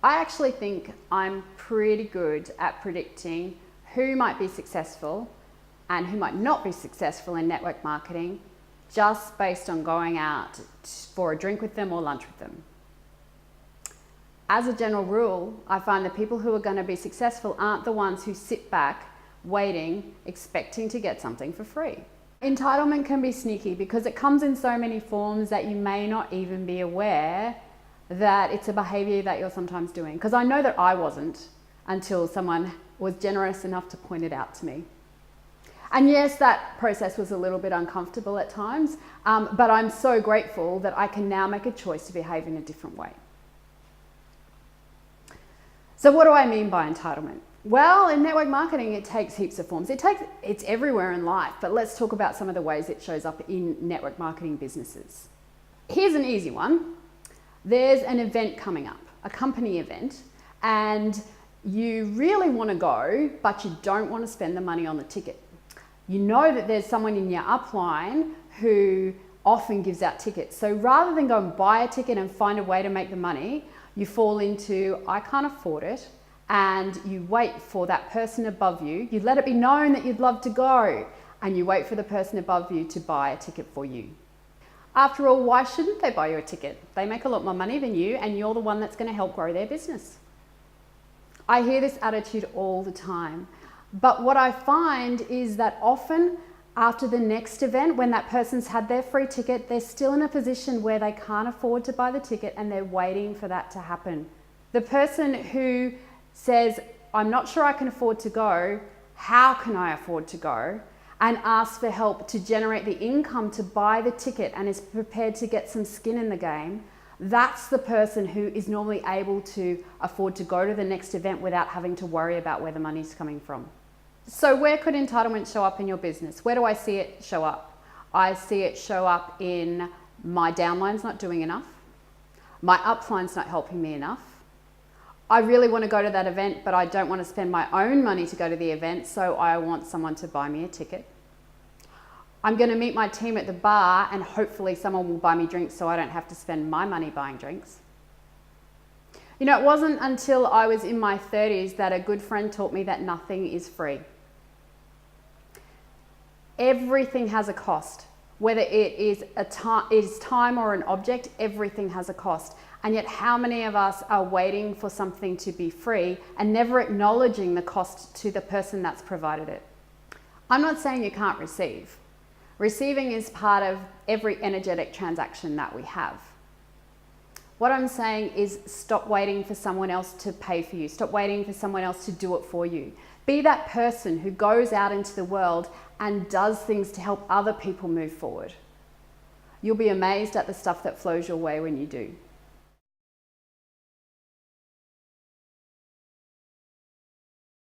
I actually think I'm pretty good at predicting who might be successful and who might not be successful in network marketing just based on going out for a drink with them or lunch with them. As a general rule, I find the people who are going to be successful aren't the ones who sit back, waiting, expecting to get something for free. Entitlement can be sneaky because it comes in so many forms that you may not even be aware that it's a behavior that you're sometimes doing. Because I know that I wasn't until someone was generous enough to point it out to me. And yes, that process was a little bit uncomfortable at times, but I'm so grateful that I can now make a choice to behave in a different way. So what do I mean by entitlement? Well, in network marketing, it takes heaps of forms. It's everywhere in life, but let's talk about some of the ways it shows up in network marketing businesses. Here's an easy one. There's an event coming up, a company event, and you really want to go, but you don't want to spend the money on the ticket. You know that there's someone in your upline who often gives out tickets. So rather than go and buy a ticket and find a way to make the money, you fall into, I can't afford it, and you wait for that person above you. You let it be known that you'd love to go, and you wait for the person above you to buy a ticket for you. After all, why shouldn't they buy you a ticket? They make a lot more money than you, and you're the one that's going to help grow their business. I hear this attitude all the time, but what I find is that often after the next event, when that person's had their free ticket, they're still in a position where they can't afford to buy the ticket and they're waiting for that to happen. The person who says, I'm not sure I can afford to go, how can I afford to go? And asks for help to generate the income to buy the ticket and is prepared to get some skin in the game, that's the person who is normally able to afford to go to the next event without having to worry about where the money's coming from. So where could entitlement show up in your business? Where do I see it show up? I see it show up in my downline's not doing enough. My upline's not helping me enough. I really want to go to that event, but I don't want to spend my own money to go to the event, so I want someone to buy me a ticket. I'm going to meet my team at the bar and hopefully someone will buy me drinks so I don't have to spend my money buying drinks. You know, it wasn't until I was in my 30s that a good friend taught me that nothing is free. Everything has a cost. Whether it is time or an object, everything has a cost. And yet how many of us are waiting for something to be free and never acknowledging the cost to the person that's provided it? I'm not saying you can't receive. Receiving is part of every energetic transaction that we have. What I'm saying is stop waiting for someone else to pay for you. Stop waiting for someone else to do it for you. Be that person who goes out into the world and does things to help other people move forward. You'll be amazed at the stuff that flows your way when you do.